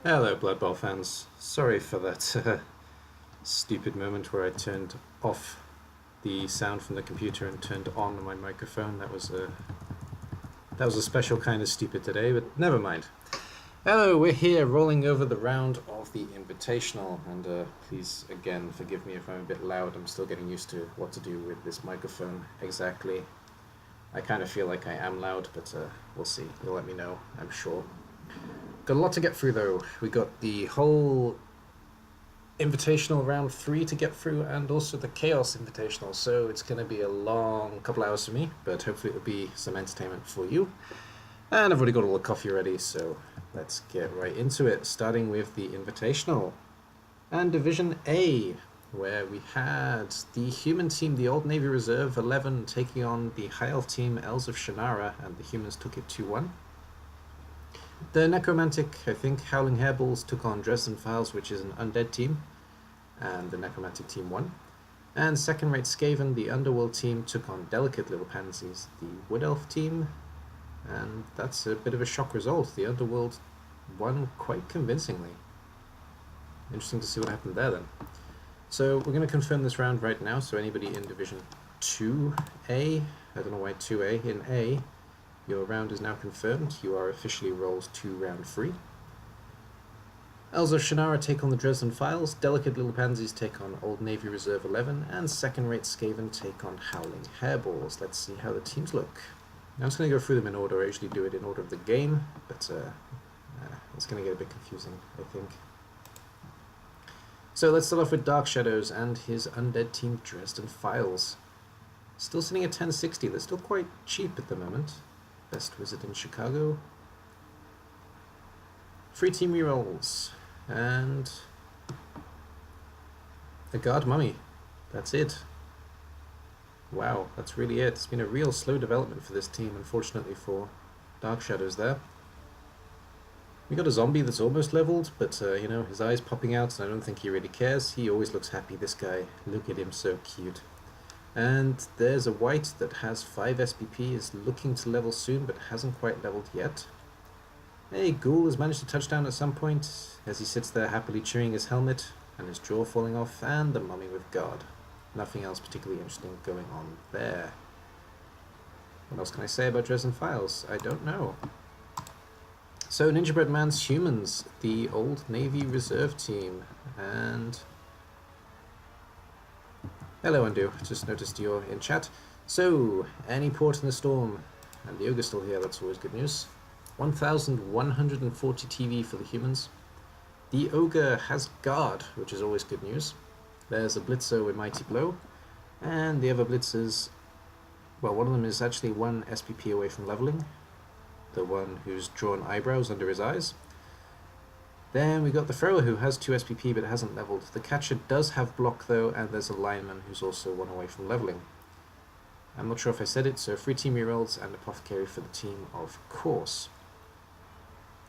Hello, Blood Bowl fans. Sorry for that stupid moment where I turned off the sound from the computer and turned on my microphone. That was a special kind of stupid today, but never mind. Hello, we're here rolling over the round of the Invitational, and please again forgive me if I'm a bit loud. I'm still getting used to what to do with this microphone exactly. I kind of feel like I am loud, but we'll see. You'll let me know, I'm sure. Got a lot to get through though. We got the whole Invitational round 3 to get through, and also the Chaos Invitational, so it's going to be a long couple hours for me, but hopefully it'll be some entertainment for you. And I've already got all the coffee ready, so let's get right into it, starting with the Invitational. And Division A, where we had the human team, the Old Navy Reserve 11, taking on the High Elf team, Elves of Shannara, and the humans took it 2-1. The Necromantic, I think, Howling Hairballs took on Dresden Files, which is an undead team, and the Necromantic team won. And second-rate Skaven, the Underworld team, took on Delicate Little Pansies, the Wood Elf team, and that's a bit of a shock result. The Underworld won quite convincingly. Interesting to see what happened there then. So we're going to confirm this round right now, so anybody in Division 2A, I don't know why 2A, in A, your round is now confirmed. You are officially rolled to round 3. Elves of Shannara take on the Dresden Files, Delicate Little Pansies take on Old Navy Reserve 11, and second-rate Skaven take on Howling Hairballs. Let's see how the teams look. I'm just going to go through them in order. I usually do it in order of the game, but it's going to get a bit confusing, I think. So let's start off with Dark Shadows and his undead team Dresden Files. Still sitting at 1060. They're still quite cheap at the moment. Best Wizard in Chicago. 3 team rerolls. And a Guard Mummy. That's it. Wow, that's really it. It's been a real slow development for this team, unfortunately for Dark Shadows there. We got a zombie that's almost leveled, but you know, his eyes popping out, and I don't think he really cares. He always looks happy, this guy. Look at him, so cute. And there's a white that has 5 SPP, is looking to level soon, but hasn't quite leveled yet. Hey, Ghoul has managed to touch down at some point, as he sits there happily chewing his helmet, and his jaw falling off, and the Mummy with Guard. Nothing else particularly interesting going on there. What else can I say about Dresden Files? I don't know. So, Ninjabread Man's Humans, the Old Navy Reserve team, and... Hello, Undo. Just noticed you're in chat. So, any port in the storm, and the Ogre's still here, that's always good news. 1,140 TV for the humans. The Ogre has Guard, which is always good news. There's a Blitzer with Mighty Blow, and the other Blitzers, well, one of them is actually 1 SPP away from leveling, the one who's drawn eyebrows under his eyes. Then we got the Thrower who has 2 SPP but hasn't leveled. The Catcher does have block though, and there's a Lineman who's also 1 away from leveling. I'm not sure if I said it, so 3 team rerolls and Apothecary for the team, of course.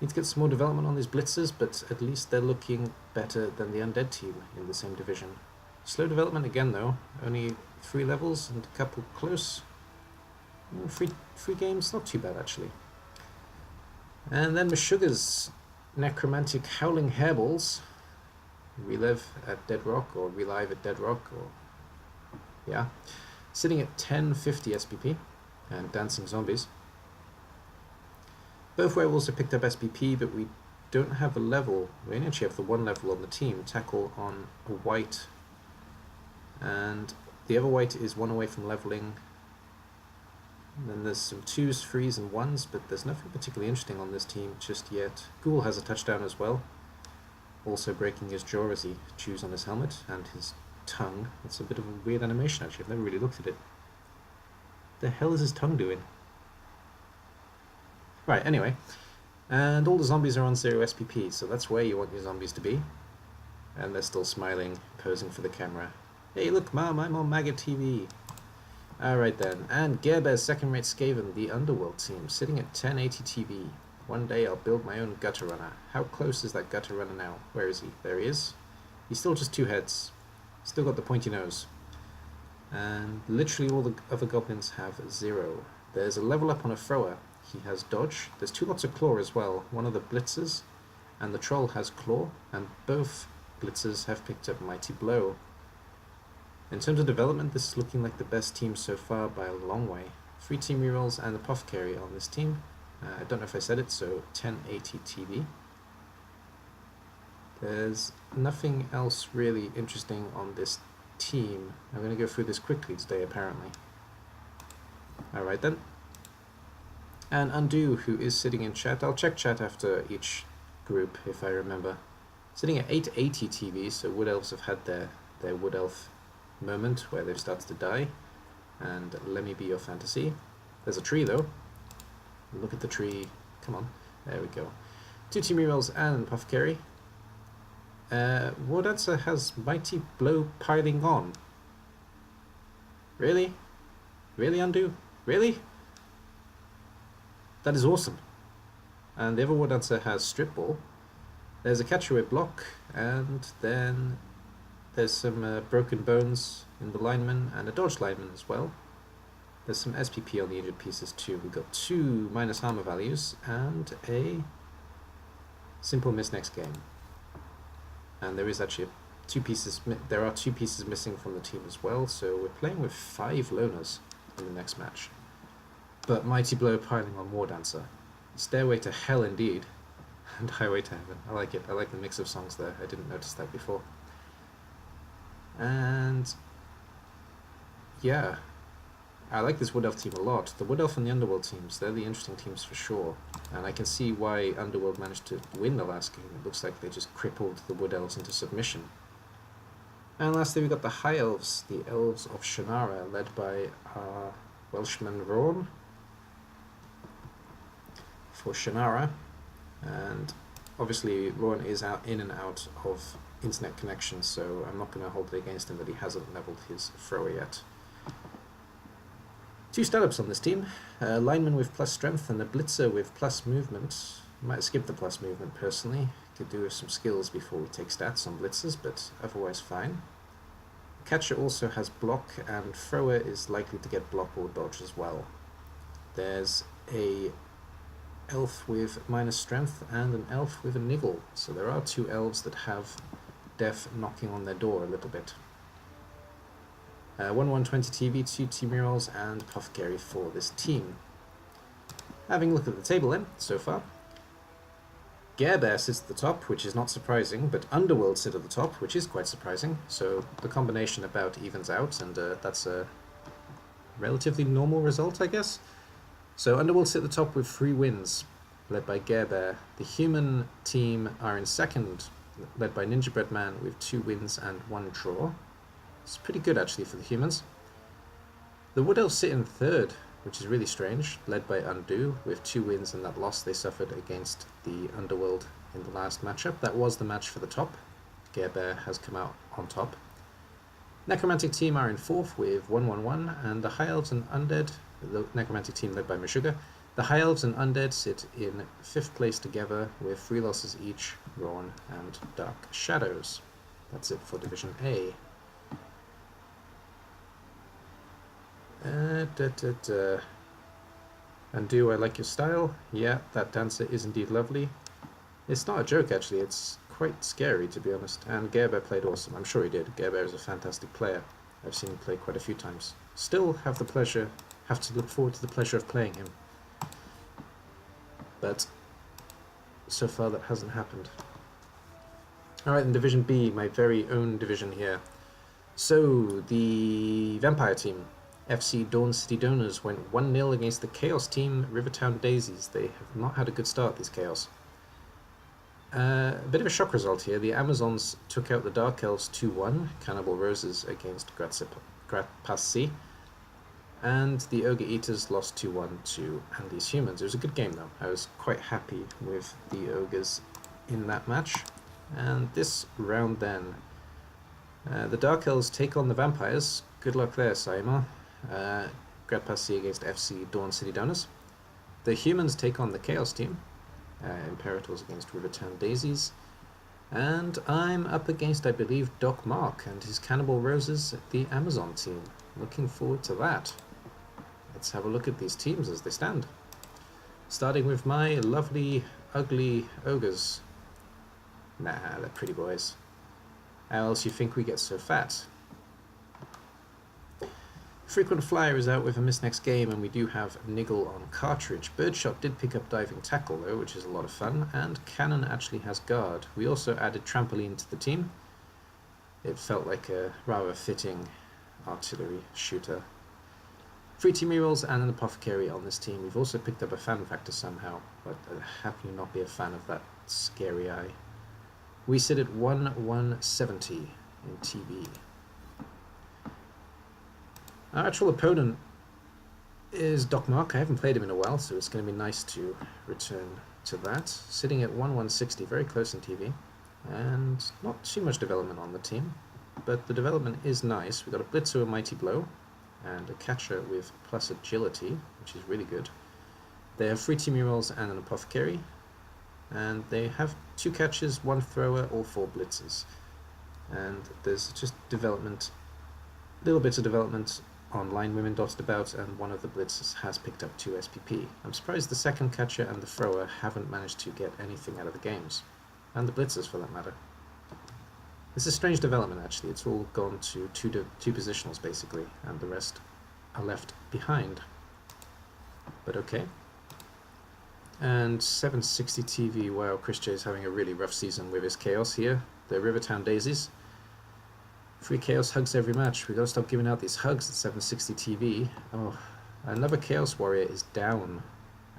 Need to get some more development on these Blitzers, but at least they're looking better than the Undead team in the same division. Slow development again though, only 3 levels and a couple close. 3 games, not too bad actually. And then Meshuggah's Necromantic Howling Hairballs. Relive at Dead Rock, or Relive at Dead Rock, or... yeah. Sitting at 1050 SPP, and Dancing Zombies. Both werewolves have picked up SPP, but we don't have a level. We only actually have the 1 level on the team, Tackle on a white. And the other white is 1 away from leveling. And then there's some 2s, 3s, and 1s, but there's nothing particularly interesting on this team just yet. Ghoul has a touchdown as well, also breaking his jaw as he chews on his helmet, and his tongue. It's a bit of a weird animation, actually. I've never really looked at it. The hell is his tongue doing? Right, anyway. And all the zombies are on 0 SPP, so that's where you want your zombies to be. And they're still smiling, posing for the camera. Hey, look, Mom, I'm on Maggot TV. Alright then, and Gerber's second-rate Skaven, the Underworld team, sitting at 1080 TV. One day I'll build my own gutter runner. How close is that gutter runner now? Where is he? There he is. He's still just 2 heads. Still got the pointy nose. And literally all the other goblins have 0. There's a level up on a thrower. He has dodge. There's 2 lots of claw as well. One of the blitzers and the troll has claw, and both blitzers have picked up mighty blow. In terms of development, this is looking like the best team so far by a long way. 3 team rerolls and apothecary on this team. I don't know if I said it, so 1080 TV. There's nothing else really interesting on this team. I'm going to go through this quickly today, apparently. Alright then. And Undo, who is sitting in chat. I'll check chat after each group, if I remember. Sitting at 880 TV, so Wood Elves have had their Wood Elf moment where they've started to die. And let me be your fantasy. There's a tree, though. Look at the tree. Come on. There we go. 2 team rerolls and apothecary. Wardancer has mighty blow piling on. Really? Really, Undo? Really? That is awesome. And the other Wardancer has strip ball. There's a catchaway block, and then there's some broken bones in the lineman and a dodge lineman as well. There's some SPP on the injured pieces too. We've got 2 minus armor values and a simple miss next game. And there is actually 2 pieces. There are 2 pieces missing from the team as well. So we're playing with 5 loners in the next match. But mighty blow piling on Wardancer. Stairway to Hell indeed, and Highway to Heaven. I like it. I like the mix of songs there. I didn't notice that before. And yeah, I like this Wood Elf team a lot. The Wood Elf and the Underworld teams, they're the interesting teams for sure. And I can see why Underworld managed to win the last game. It looks like they just crippled the Wood Elves into submission. And lastly, we got the High Elves, the Elves of Shannara, led by our Welshman Rawn for Shannara. And obviously Rawn is in and out of internet connection, so I'm not going to hold it against him that he hasn't leveled his thrower yet. 2 startups on this team, a lineman with plus strength and a blitzer with plus movement. Might skip the plus movement personally, could do with some skills before we take stats on blitzers, but otherwise fine. Catcher also has block, and thrower is likely to get block or dodge as well. There's a elf with minus strength and an elf with a niggle, so there are 2 elves that have death knocking on their door a little bit. 1-1-20 TV, 2 team rerolls and apothecary for this team. Having a look at the table then, so far. Gerber sits at the top, which is not surprising, but Underworld sit at the top, which is quite surprising, so the combination about evens out, and that's a relatively normal result, I guess. So Underworld sit at the top with 3 wins, led by Gerber. The human team are in second, led by Ninja Bread Man with 2 wins and 1 draw. It's pretty good actually for the humans. The Wood Elves sit in third, which is really strange, led by Undo with 2 wins and that loss they suffered against the Underworld in the last matchup. That was the match for the top. Gerber has come out on top. Necromantic team are in fourth with 1-1-1, and the High Elves and Undead, the Necromantic team led by Meshuggah, the High Elves and Undead sit in 5th place together with 3 losses each, Rawn and Dark Shadows. That's it for Division A. Undo, I like your style. Yeah, that dancer is indeed lovely. It's not a joke actually, it's quite scary to be honest. And Gerber played awesome, I'm sure he did. Gerber is a fantastic player. I've seen him play quite a few times. Still have to look forward to the pleasure of playing him. But so far that hasn't happened. Alright, in Division B, my very own division here. So, the Vampire team. FC Dawn City Donors went 1-0 against the Chaos team, Rivertown Daisies. They have not had a good start, these Chaos. A bit of a shock result here. The Amazons took out the Dark Elves 2-1, Cannibal Roses against Gratpassi, and the Ogre Eaters lost 2-1 to Andy's Humans. It was a good game though. I was quite happy with the Ogres in that match. And this round then, the Dark Elves take on the Vampires. Good luck there, Saima. Gratpassi against FC Dawn City Donors. The Humans take on the Chaos team. Imperators against Rivertown Daisies. And I'm up against, I believe, Doc Mark and his Cannibal Roses, the Amazon team. Looking forward to that. Let's have a look at these teams as they stand. Starting with my lovely, ugly ogres. Nah, they're pretty boys. How else you think we get so fat? Frequent Flyer is out with a miss next game, and we do have Niggle on Cartridge. Birdshot did pick up Diving Tackle though, which is a lot of fun, and Cannon actually has Guard. We also added Trampoline to the team. It felt like a rather fitting artillery shooter. 3 team rerolls and an Apothecary on this team. We've also picked up a Fan Factor somehow, but how can you not be a fan of that scary eye? We sit at 1-170 in TV. Our actual opponent is Doc Mark. I haven't played him in a while, so it's going to be nice to return to that. Sitting at 1-160, very close in TV, and not too much development on the team, but the development is nice. We've got a Blitzer with Mighty Blow, and a Catcher with plus Agility, which is really good. They have 3 team rerolls and an Apothecary, and they have 2 catches, 1 thrower, all 4 blitzers. And there's just development, little bits of development on line women dotted about, and one of the blitzers has picked up 2 SPP. I'm surprised the second catcher and the thrower haven't managed to get anything out of the games, and the blitzers for that matter. This is strange development actually. It's all gone to two positionals basically, and the rest are left behind. But okay. And 760 TV, wow, Chris J is having a really rough season with his Chaos here. The Rivertown Daisies. 3 Chaos hugs every match. We gotta stop giving out these hugs at 760 TV. Oh, another Chaos Warrior is down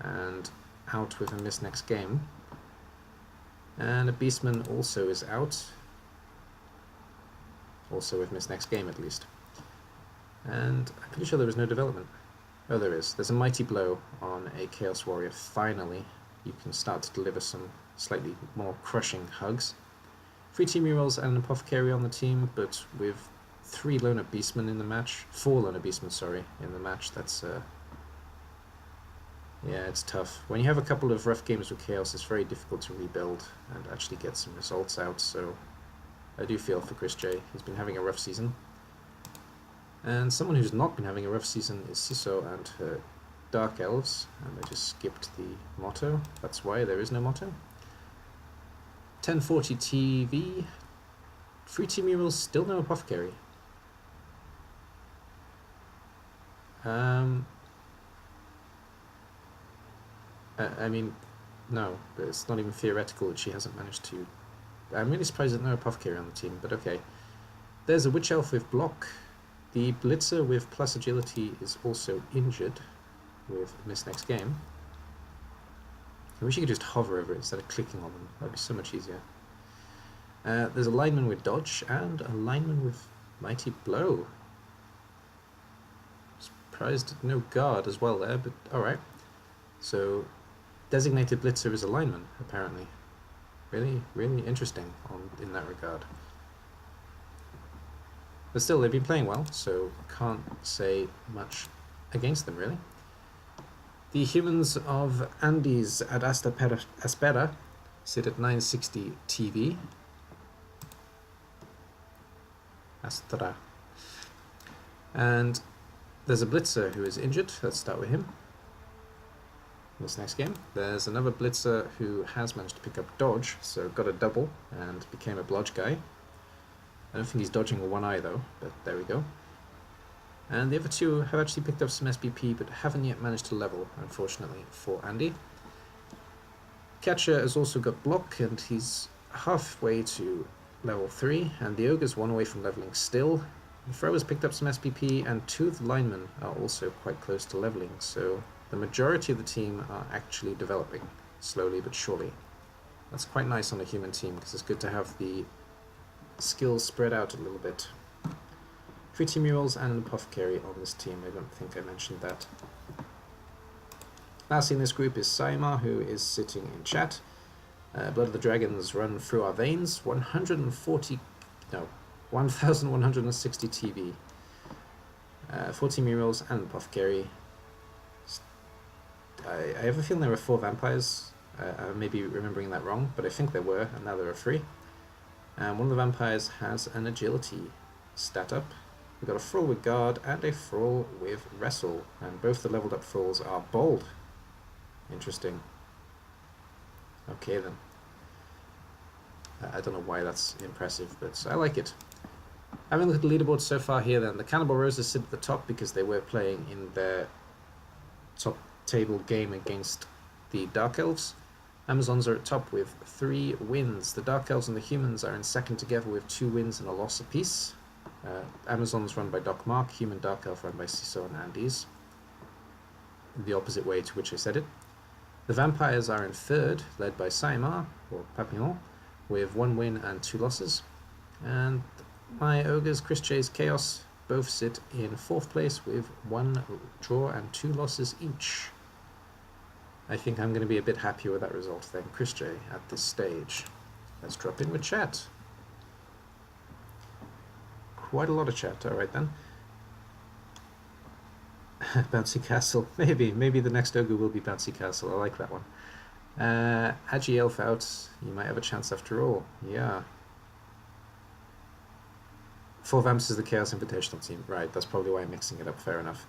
and out with a miss next game. And a Beastman also is out. Also with miss next game at least. And I'm pretty sure there was no development. Oh, there is. There's a Mighty Blow on a Chaos Warrior. Finally, you can start to deliver some slightly more crushing hugs. 3 team rerolls and an Apothecary on the team, but with 3 Loner Beastmen in the match. 4 Loner Beastmen, sorry, in the match. That's, yeah, it's tough. When you have a couple of rough games with Chaos, it's very difficult to rebuild and actually get some results out, so I do feel for Chris J. He's been having a rough season. And someone who's not been having a rough season is Siso and her Dark Elves, and I just skipped the motto. That's why there is no motto. 1040 TV. 3 team rerolls, still no Apothecary. I mean, no, it's not even theoretical that she hasn't managed to. I'm really surprised there's no Apothecary on the team, but okay. There's a Witch Elf with block. The Blitzer with plus agility is also injured with miss next game. I wish you could just hover over it instead of clicking on them. That'd be so much easier. There's a lineman with dodge and a lineman with mighty blow. Surprised no guard as well there, but alright. So designated blitzer is a lineman apparently. Really, really interesting in that regard. But still, they've been playing well, so can't say much against them, really. The Humans of Andes at Aspera sit at 960 TV. Astra. And there's a Blitzer who is injured. Let's start with him. This next game. There's another Blitzer who has managed to pick up dodge, so got a double and became a blodge guy. I don't think he's dodging with one eye though, but there we go. And the other 2 have actually picked up some SPP, but haven't yet managed to level, unfortunately, for Andy. Catcher has also got block, and he's halfway to level 3, and the Ogre's 1 away from leveling still. The throwers picked up some SPP, and 2 of the linemen are also quite close to leveling, so the majority of the team are actually developing, slowly but surely. That's quite nice on a human team, because it's good to have the skills spread out a little bit. 3 team murals and an apothecary on this team. I don't think I mentioned that. Lastly in this group is Saimar, who is sitting in chat. Blood of the Dragons run through our veins. 1160 TV. 14 murals and an apothecary. I have a feeling there were 4 vampires. I may be remembering that wrong, but I think there were, and now there are 3. And one of the vampires has an agility stat up. We've got a thrall with guard and a thrall with wrestle, and both the leveled up thralls are bold. Interesting. Okay then. I don't know why that's impressive, but I like it. Having looked at the leaderboard so far here then, the Cannibal Roses sit at the top because they were playing in their top table game against the Dark Elves. Amazons are at top with 3 wins. The Dark Elves and the Humans are in second together with 2 wins and a loss apiece. Amazons run by Doc Mark, Human Dark Elf run by Ciso and Andes. The opposite way to which I said it. The Vampires are in third, led by Saimar, or Papillon, with 1 win and 2 losses. And my Ogres, Chris J's Chaos, both sit in 4th place with 1 draw and 2 losses each. I think I'm going to be a bit happier with that result than Chris J at this stage. Let's drop in with chat. Quite a lot of chat, alright then. Bouncy Castle, maybe the next ogre will be Bouncy Castle, I like that one. Agi Elf out, you might have a chance after all, yeah. 4 Vamps is the Chaos Invitational team, right, that's probably why I'm mixing it up, fair enough.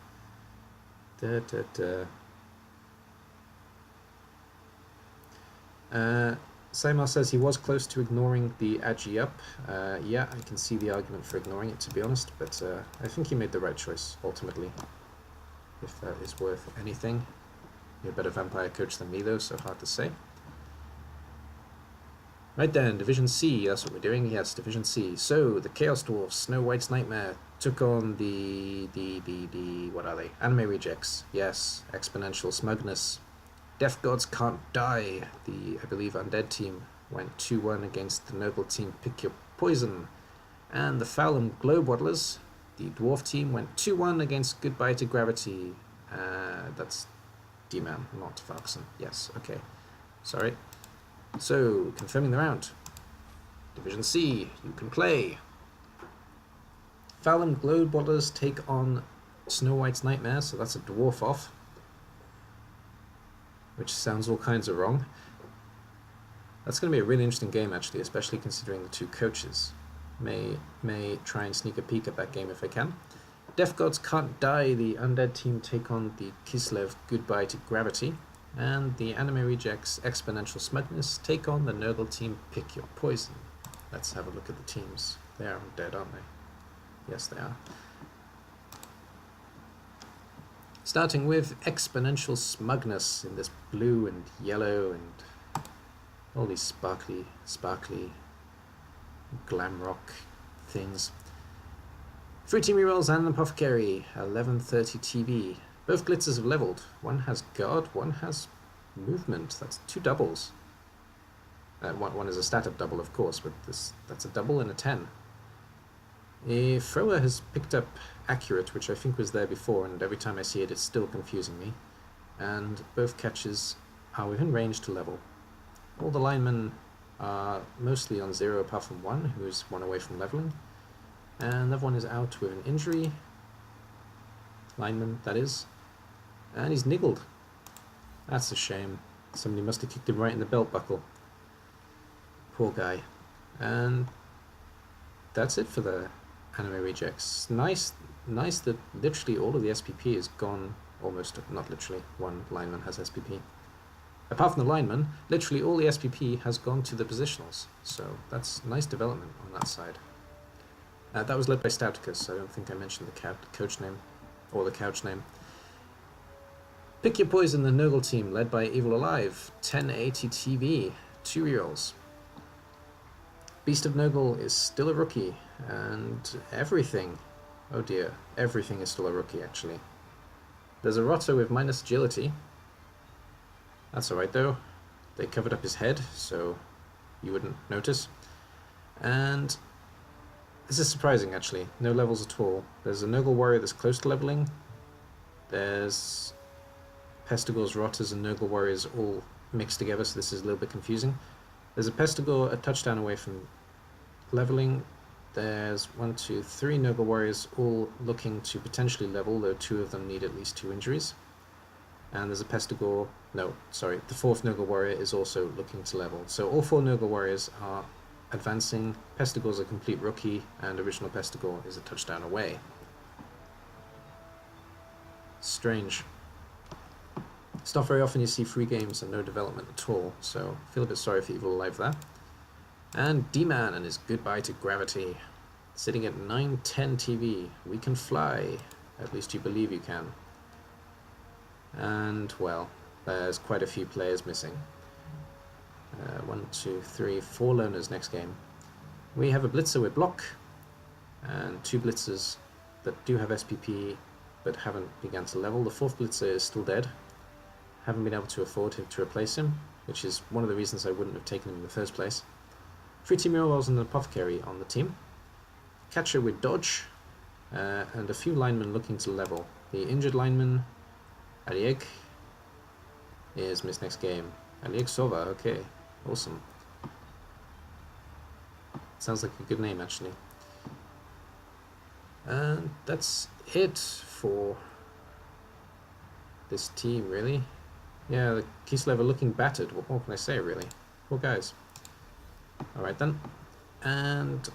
Saimar says he was close to ignoring the Agi up. Yeah, I can see the argument for ignoring it, to be honest, but I think he made the right choice, ultimately. If that is worth anything. You're a better vampire coach than me, though, so hard to say. Right then, Division C, that's what we're doing. Yes, Division C. So, the Chaos Dwarfs, Snow White's Nightmare, took on the what are they? Anime Rejects. Yes, Exponential Smugness. Death Gods Can't Die, the, I believe, Undead team, went 2-1 against the Noble team Pick Your Poison. And the Foulham Globewaddlers, the Dwarf team, went 2-1 against Goodbye to Gravity. That's D-Man, not Falkson. Yes, okay. Sorry. So, confirming the round. Division C, you can play. Foulham Globewaddlers take on Snow White's Nightmare, so that's a dwarf off. Which sounds all kinds of wrong. That's going to be a really interesting game, actually, especially considering the 2 coaches. May try and sneak a peek at that game if I can. Death Gods Can't Die, the Undead team take on the Kislev Goodbye to Gravity. And the Anime Rejects Exponential Smugness take on the Nurgle team Pick Your Poison. Let's have a look at the teams. They are undead, aren't they? Yes, they are. Starting with Exponential Smugness in this blue and yellow and all these sparkly glam rock things. 3 team rerolls and an apothecary, 1130 TV. Both glitzers have leveled. One has guard, one has movement. That's 2 doubles. One is a stat up double, of course, but that's a double and a 10. A thrower has picked up accurate, which I think was there before, and every time I see it, it's still confusing me. And both catches are within range to level. All the linemen are mostly on 0 apart from one, who's 1 away from leveling. And another one is out with an injury. Lineman, that is. And he's niggled. That's a shame. Somebody must have kicked him right in the belt buckle. Poor guy. And that's it for the Anime Rejects. Nice that literally all of the SPP is gone, almost, not literally, one lineman has SPP. Apart from the lineman, literally all the SPP has gone to the positionals, so that's nice development on that side. That was led by Stouticus, I don't think I mentioned the coach name, or the couch name. Pick Your Poison, the Nurgle team, led by Evil Alive, 1080 TV, 2 rerolls. Beast of Nurgle is still a rookie, and everything Oh dear, everything is still a rookie actually. There's a Rotter with minus agility. That's alright though. They covered up his head, so you wouldn't notice. And this is surprising actually, no levels at all. There's a Nurgle Warrior that's close to leveling. There's Pestigors, Rotters, and Nurgle Warriors all mixed together, so this is a little bit confusing. There's a Pestigor a touchdown away from leveling. There's 1, 2, 3 Nurgle Warriors all looking to potentially level, though 2 of them need at least 2 injuries. And there's a Pestigor, no, sorry, the 4th Nurgle Warrior is also looking to level. So all 4 Nurgle Warriors are advancing. Pestigor's a complete rookie, and original Pestigor is a touchdown away. Strange. It's not very often you see free games and no development at all, so I feel a bit sorry for Evil Alive there. And D-Man and his goodbye to gravity. Sitting at 910 TV. We can fly. At least you believe you can. And, well, there's quite a few players missing. 1, 2, 3, 4 loners next game. We have a Blitzer with block, and 2 Blitzers that do have SPP but haven't begun to level. The 4th Blitzer is still dead. Haven't been able to afford to replace him, which is one of the reasons I wouldn't have taken him in the first place. 3 Team Murals and an Apothecary on the team. Catcher with dodge, and a few linemen looking to level. The injured lineman, Alieg, is missed next game. Alieg Sova, okay, awesome. Sounds like a good name actually. And that's it for this team, really. Yeah, the Kislev are looking battered. What more can I say, really? Poor guys. Alright then. And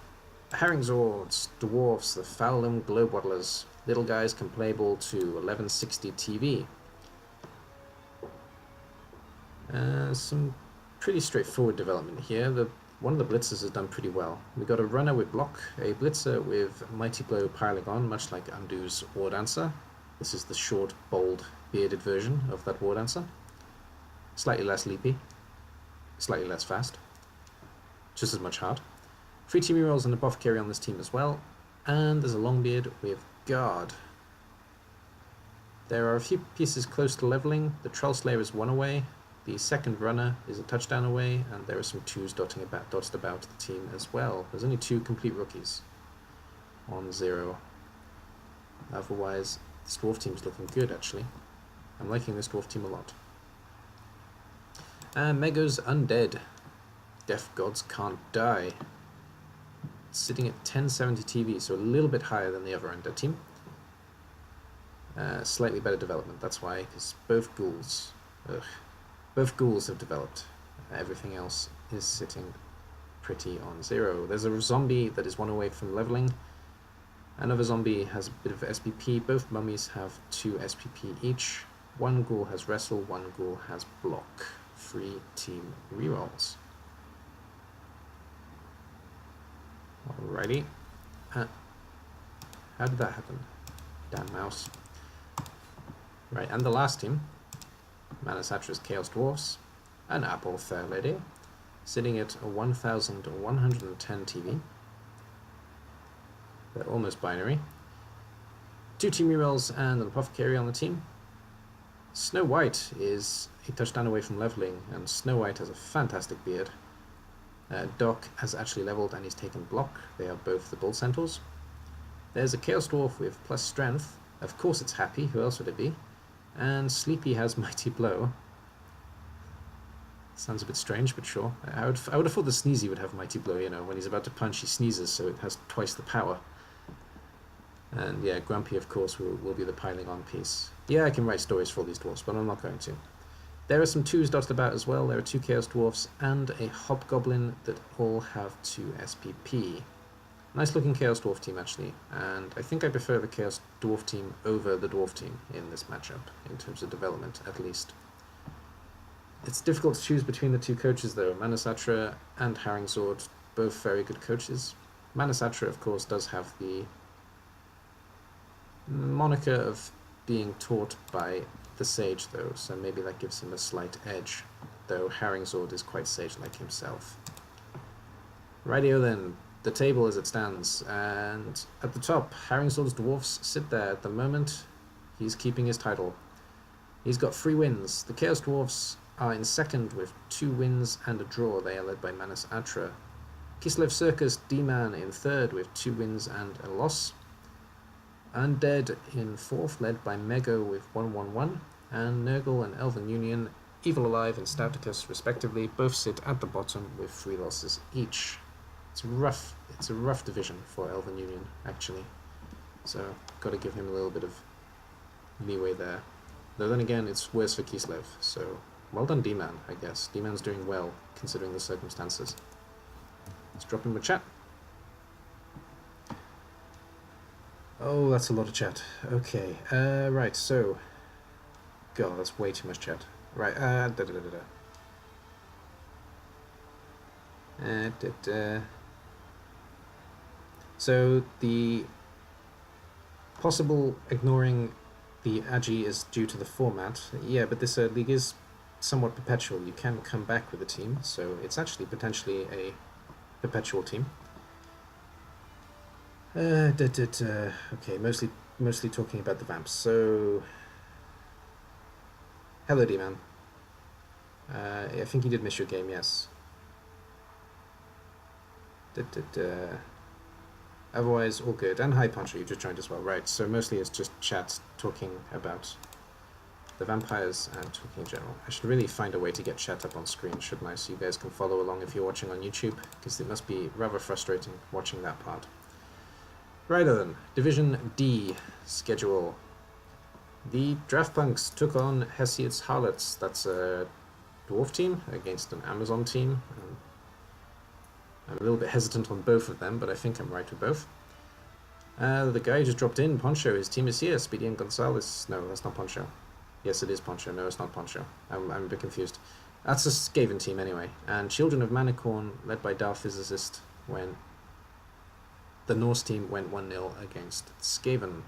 Herringzords, Dwarfs, the Fowlum Globewaddlers. Little guys can play ball to 1160 TV. Some pretty straightforward development here. One of the blitzers has done pretty well. We got a runner with block, a blitzer with Mighty Blow piling on, much like Undo's War Dancer. This is the short, bold, bearded version of that War Dancer. Slightly less leapy, slightly less fast, just as much hard. 3 Team Murals and a Apothecary on this team as well, and there's a Longbeard with Guard. There are a few pieces close to leveling. The Troll Slayer is 1 away, the second runner is a touchdown away, and there are some 2s dotted about the team as well. There's only 2 complete rookies on 0. Otherwise, this dwarf team's looking good actually. I'm liking this dwarf team a lot. And Mego's Undead. Deaf Gods Can't Die. Sitting at 1070 TV, so a little bit higher than the other Undead team. Slightly better development, that's why, because both ghouls have developed. Everything else is sitting pretty on 0. There's a zombie that is 1 away from leveling. Another zombie has a bit of SPP. Both mummies have 2 SPP each. 1 ghoul has wrestle, 1 ghoul has block. 3 team rerolls. Alrighty. How did that happen? Damn mouse. Right, and the last team, Manasatra's Chaos Dwarfs, an Apple Fair Lady, sitting at 1110 TV. They're almost binary. 2 team rerolls and an Apothecary on the team. Snow White is a touchdown away from leveling, and Snow White has a fantastic beard. Doc has actually leveled and he's taken block. They are both the Bull Centaurs. There's a Chaos Dwarf with plus strength. Of course it's Happy, who else would it be? And Sleepy has Mighty Blow. Sounds a bit strange, but sure. I would have thought the Sneezy would have Mighty Blow, you know, when he's about to punch he sneezes, so it has twice the power. And yeah, Grumpy, of course, will be the piling on piece. Yeah, I can write stories for all these dwarfs, but I'm not going to. There are some 2s dotted about as well. There are 2 Chaos Dwarfs and a Hobgoblin that all have 2 SPP. Nice looking Chaos Dwarf team, actually, and I think I prefer the Chaos Dwarf team over the Dwarf team in this matchup, in terms of development, at least. It's difficult to choose between the 2 coaches, though. Manasatra and Herringzord, both very good coaches. Manasatra, of course, does have the moniker of being taught by the Sage, though, so maybe that gives him a slight edge, though Herringzord is quite sage-like himself. Rightio then, the table as it stands. And at the top, Harringswald's Dwarfs sit there at the moment. He's keeping his title. He's got 3 wins. The Chaos Dwarfs are in second with 2 wins and a draw. They are led by Manus Atra. Kislev Circus D-Man in third with 2 wins and a loss. Undead in fourth, led by Mego with 1-1-1. And Nurgle and Elven Union, Evil Alive and Stouticus respectively, both sit at the bottom with 3 losses each. It's a rough division for Elven Union, actually. So, got to give him a little bit of leeway there. Though then again, it's worse for Kislev, so well done D-Man, I guess. D-Man's doing well, considering the circumstances. Let's drop him a chat. Oh, that's a lot of chat. Okay, right, so... God, that's way too much chat. Right, So, the possible ignoring the Agi is due to the format. Yeah, but this league is somewhat perpetual. You can come back with a team, so it's actually potentially a perpetual team. Okay, mostly talking about the vamps. So, hello, D-Man. I think you did miss your game, yes. Otherwise, all good. And hi, Puncher, you just joined as well. Right, so mostly it's just chat talking about the vampires and talking in general. I should really find a way to get chat up on screen, shouldn't I? So you guys can follow along if you're watching on YouTube, because it must be rather frustrating watching that part. Right then, Division D schedule. The Draft Punks took on Hesiod's Harlots. That's a dwarf team against an Amazon team. I'm a little bit hesitant on both of them, but I think I'm right with both. The guy just dropped in, Poncho. His team is here. Speedy and Gonzalez. No, that's not Poncho. Yes, it is Poncho. No, it's not Poncho. I'm a bit confused. That's a Skaven team anyway. And Children of Manicorn, led by Darth Physicist, when the Norse team went 1-0 against Skaven.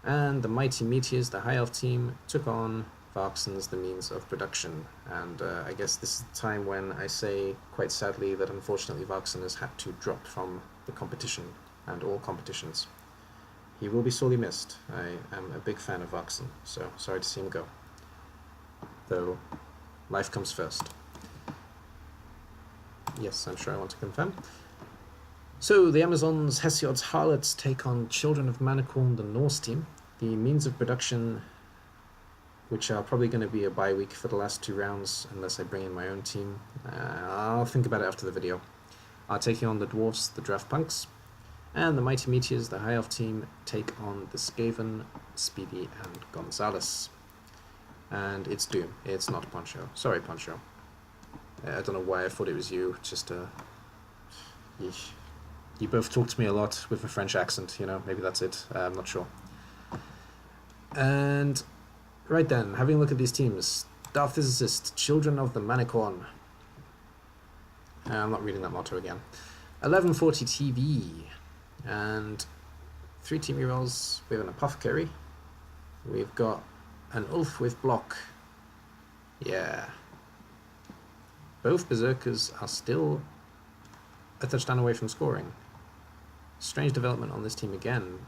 And the Mighty Meteors, the High Elf team, took on Varkson's The Means of Production. And I guess this is the time when I say, quite sadly, that unfortunately Varkson has had to drop from the competition and all competitions. He will be sorely missed. I am a big fan of Varkson, so sorry to see him go. Though, life comes first. Yes, I'm sure I want to confirm. So, the Amazons, Hesiod's Harlots take on Children of Manicorn, the Norse team. The Means of Production, which are probably going to be a bye week for the last 2 rounds, unless I bring in my own team. I'll think about it after the video. Are taking on the Dwarfs, the Draft Punks, and the Mighty Meteors, the High Elf team, take on the Skaven, Speedy, and Gonzalez. And it's Doom. It's not Poncho. Sorry, Poncho. I don't know why I thought it was you. Just yeesh. You both talk to me a lot with a French accent, you know, maybe that's it. I'm not sure. And right then, having a look at these teams. Darth Physicist, Children of the Manicorn. I'm not reading that motto again. 1140 TV. And 3 team rerolls. We have an Apothecary. We've got an Ulf with block. Yeah. Both Berserkers are still a touchdown away from scoring. Strange development on this team again.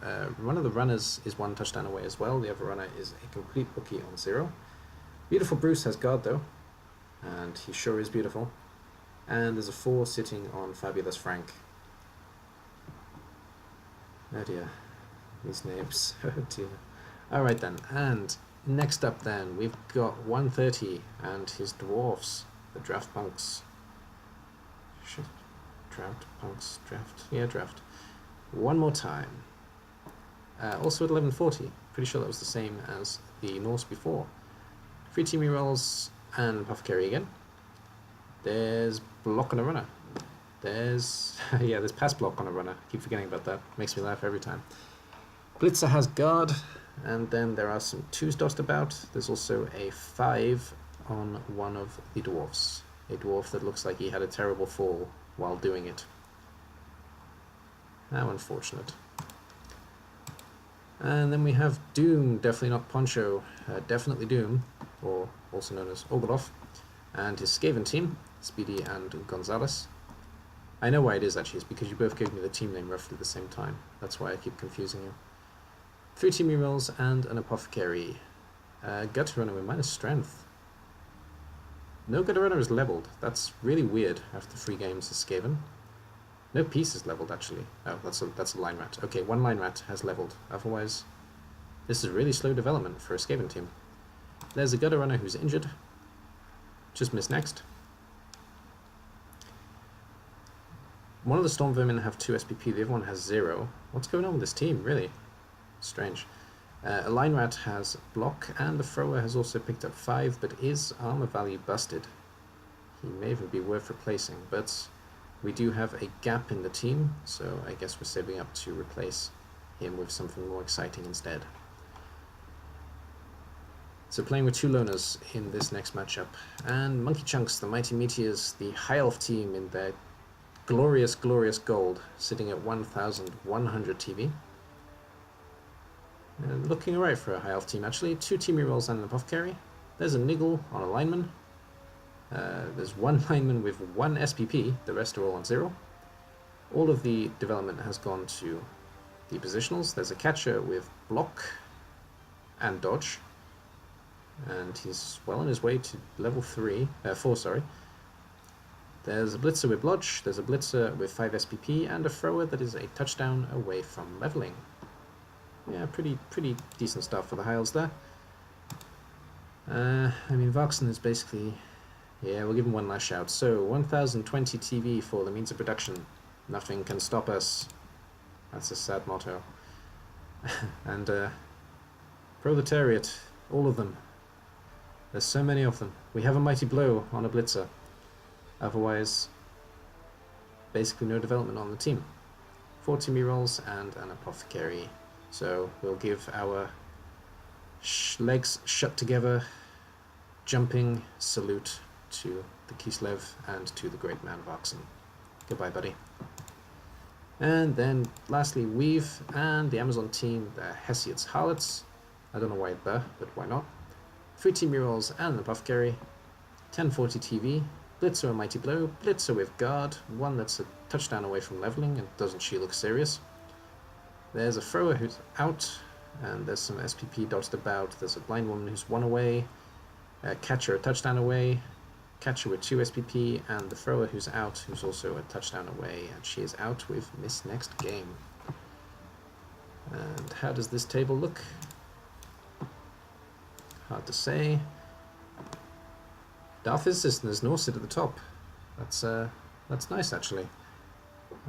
One of the runners is 1 touchdown away as well. The other runner is a complete rookie on 0. Beautiful Bruce has guard though, and he sure is beautiful. And there's a 4 sitting on Fabulous Frank. Oh dear, these names. Oh dear. Alright then, and next up then, we've got 130 and his Dwarfs, the Draft Punks. Shit. Draft, Punks, Draft. Yeah, Draft. One more time. Also at 1140. Pretty sure that was the same as the Norse before. 3 team rerolls and Apothecary again. There's block on a runner. There's... yeah, there's pass block on a runner. Keep forgetting about that. Makes me laugh every time. Blitzer has guard. And then there are some 2s dotted about. There's also a 5 on one of the dwarfs. A dwarf that looks like he had a terrible fall while doing it. How unfortunate. And then we have Doom, definitely not Poncho, definitely Doom, or also known as Ogoloff, and his Skaven team, Speedy and Gonzalez. I know why it is actually. It's because you both gave me the team name roughly at the same time. That's why I keep confusing you. 3 team rerolls and an apothecary. Gutter runner with minus strength. No gutter runner is leveled. That's really weird after 3 games of Skaven. No piece is leveled actually. Oh, that's a line rat. Okay, 1 line rat has leveled. Otherwise, this is really slow development for a Skaven team. There's a gutter runner who's injured. Just missed next. One of the Storm Vermin have 2 SPP, the other one has 0. What's going on with this team, really? Strange. A Line Rat has block, and the Thrower has also picked up 5, but is armor value busted. He may even be worth replacing, but we do have a gap in the team, so I guess we're saving up to replace him with something more exciting instead. So playing with 2 loners in this next matchup, and Monkey Chunks, the Mighty Meteors, the High Elf team in their glorious, glorious gold, sitting at 1,100 TV. Looking alright for a High Elf team actually. 2 team rerolls and an apothecary. There's a Niggle on a lineman. There's 1 lineman with 1 SPP, the rest are all on 0. All of the development has gone to the positionals. There's a catcher with block and dodge, and he's well on his way to level 4, sorry. There's a blitzer with blodge, there's a blitzer with 5 SPP, and a thrower that is a touchdown away from leveling. Yeah, pretty decent stuff for the Hiles there. I mean, Voxen is basically... Yeah, we'll give him one last shout. So, 1020 TV for the means of production. Nothing can stop us. That's a sad motto. And, Proletariat, all of them. There's so many of them. We have a Mighty Blow on a blitzer. Otherwise, basically no development on the team. 4 team rerolls and an apothecary. So we'll give our legs shut together, jumping salute to the Kislev and to the great man Voxen. Goodbye, buddy. And then lastly, Weave and the Amazon team, the Hesiod's Harlots. I don't know why but why not? 3 team rerolls and an apothecary. 1040 TV. Blitzer and Mighty Blow, Blitzer with guard, one that's a touchdown away from leveling, and doesn't she look serious? There's a thrower who's out, and there's some SPP dotted about. There's a blind woman who's 1 away, a catcher a touchdown away, catcher with 2 SPP, and the thrower who's out, who's also a touchdown away, and she is out with miss next game. And how does this table look? Hard to say. Darth Physicist and there's Norse at the top. That's nice actually.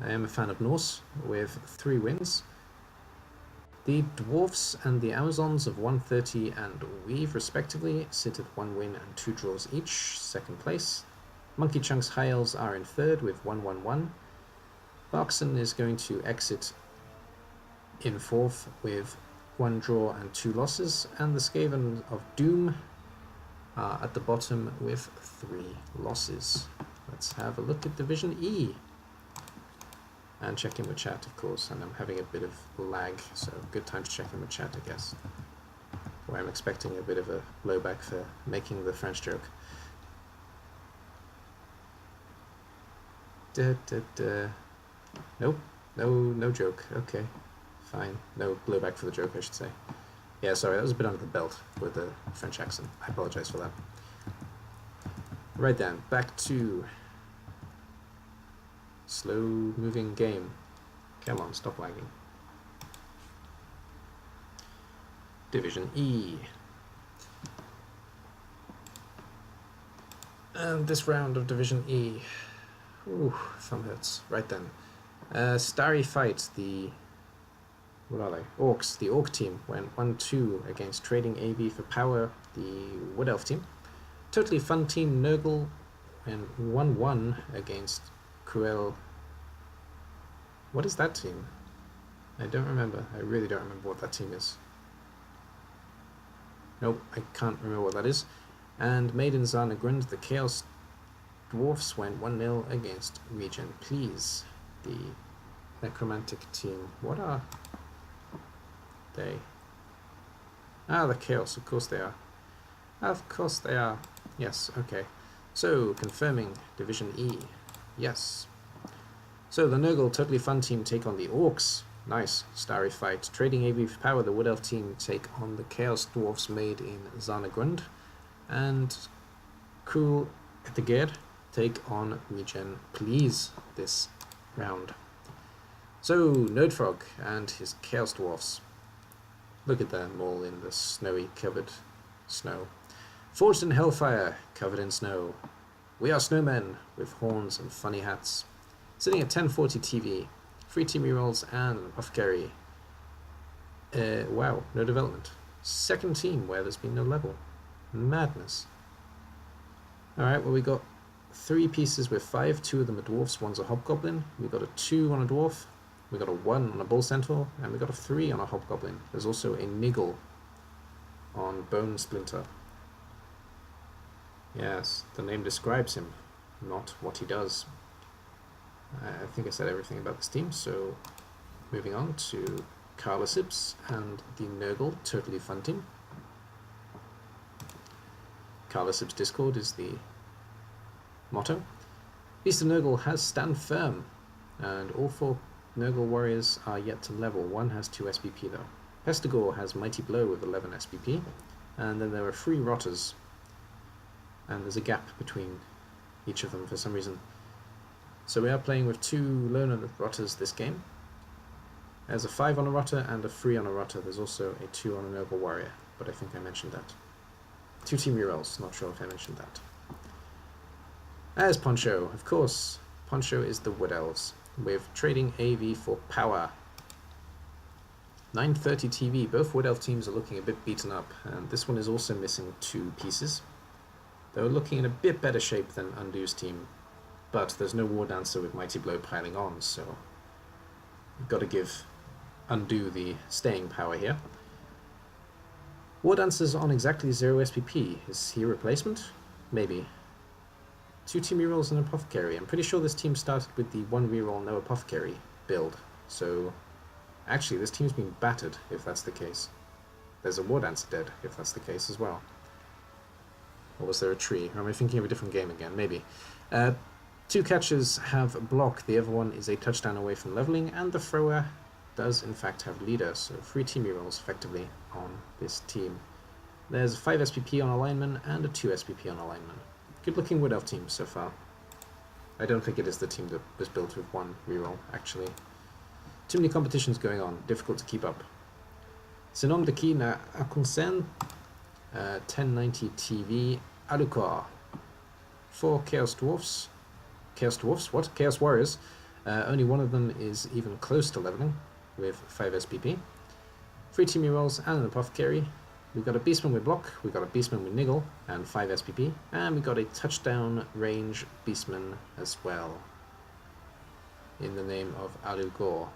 I am a fan of Norse with 3 wins. The Dwarfs and the Amazons of 130 and Weave respectively sit at 1 win and 2 draws each, 2nd place. Monkey Chunks High Elves are in 3rd with 1-1-1. Voxen is going to exit in 4th with 1 draw and 2 losses, and the Skaven of Doom are at the bottom with 3 losses. Let's have a look at Division E. And check in with chat, of course, and I'm having a bit of lag, so good time to check in with chat, I guess. Or I'm expecting a bit of a blowback for making the French joke. Nope, no joke, okay, fine. No blowback for the joke, I should say. Yeah, sorry, that was a bit under the belt with the French accent. I apologize for that. Right then, back to slow-moving game. Come on, stop lagging. Division E. And this round of Division E. Ooh, thumb hurts. Right then. Starry Fight, the... What are they? Orcs. The Orc team went 1-2 against Trading AV for Power, the Wood Elf team. Totally Fun team Nurgle went 1-1 against Cruel. What is that team? I don't remember. I really don't remember what that team is. Nope, I can't remember what that is. And Maiden Zarnagrund, the Chaos Dwarfs, went 1-0 against Regen Please, the Necromantic team. What are they? Ah, the Chaos, of course they are. Of course they are. Yes, okay. So, confirming Division E. Yes. So the Nurgle Totally Fun team take on the Orcs. Nice, starry fight. Trading AV for power, the Wood Elf team take on the Chaos Dwarfs made in Zanagrund. And Cool Etegir take on Regen Please this round. So, Nerdfrog and his Chaos Dwarfs. Look at them all in the snowy covered snow. Forged in Hellfire, covered in snow. We are snowmen with horns and funny hats. Sitting at 1040 TV. 3 team rerolls and an apothecary. Wow, no development. Second team where there's been no level. Madness. Alright, well we got 3 pieces with 5. 2 of them are dwarfs, one's a hobgoblin. We got a 2 on a dwarf. We got a 1 on a bull centaur, and we got a 3 on a hobgoblin. There's also a niggle on bone splinter. Yes, the name describes him, not what he does. I think I said everything about this team, so moving on to Carlisibs and the Nurgle Totally Fun team. Carlisibs Discord is the motto. Beast of Nurgle has stand firm, and all 4 Nurgle warriors are yet to level. 1 has 2 SPP though. Pestigore has Mighty Blow with 11 SPP, and then there are 3 Rotters, and there's a gap between each of them for some reason. So we are playing with 2 Loner Rotters this game. There's a 5 on a Rotter and a 3 on a Rotter. There's also a 2 on a Nurgle warrior, but I think I mentioned that. 2 team rerolls, not sure if I mentioned that. As Poncho, of course, Poncho is the Wood Elves, with trading AV for power. 930 TV, both Wood Elf teams are looking a bit beaten up, and this one is also missing 2 pieces. They're looking in a bit better shape than Undo's team, but there's no War Dancer with Mighty Blow piling on, so you've got to give Undo the staying power here. War Dancer's on exactly 0 SPP. Is he a replacement? Maybe. 2 team rerolls and an apothecary. I'm pretty sure this team started with the 1 reroll, no apothecary build. So, actually, this team's been battered, if that's the case. There's a War Dancer dead, if that's the case as well. Or was there a tree? Or am I thinking of a different game again? Maybe. 2 catchers have block, the other one is a touchdown away from leveling, and the thrower does in fact have leader, so 3 team rerolls effectively on this team. There's a 5 SPP on a lineman and a 2 SPP on a lineman. Good looking Wood Elf team so far. I don't think it is the team that was built with 1 reroll, actually. Too many competitions going on, difficult to keep up. Sinom de ki na akunsen, 1090 TV, Alucor. 4 Chaos Dwarfs. Chaos Dwarfs? What? Chaos Warriors. Only one of them is even close to leveling, with 5 SPP. 3 team rerolls and an apothecary. We've got a Beastman with block, we've got a Beastman with niggle, and 5 SPP, and we've got a touchdown range Beastman as well, in the name of Alu Gore.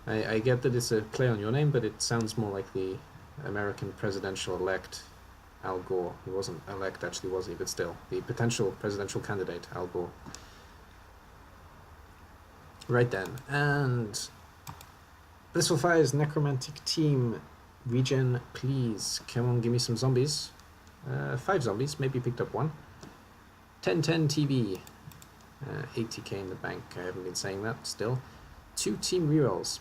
I get that it's a play on your name, but it sounds more like the American presidential-elect Al Gore. He wasn't elect, actually, was he? But still, the potential presidential candidate, Al Gore. Right then, and Blissful Fire's Necromantic Team, Regen, please. Come on, give me some zombies. 5 zombies, maybe picked up 1. 1010 TV, 80k in the bank, I haven't been saying that still. 2 team rerolls.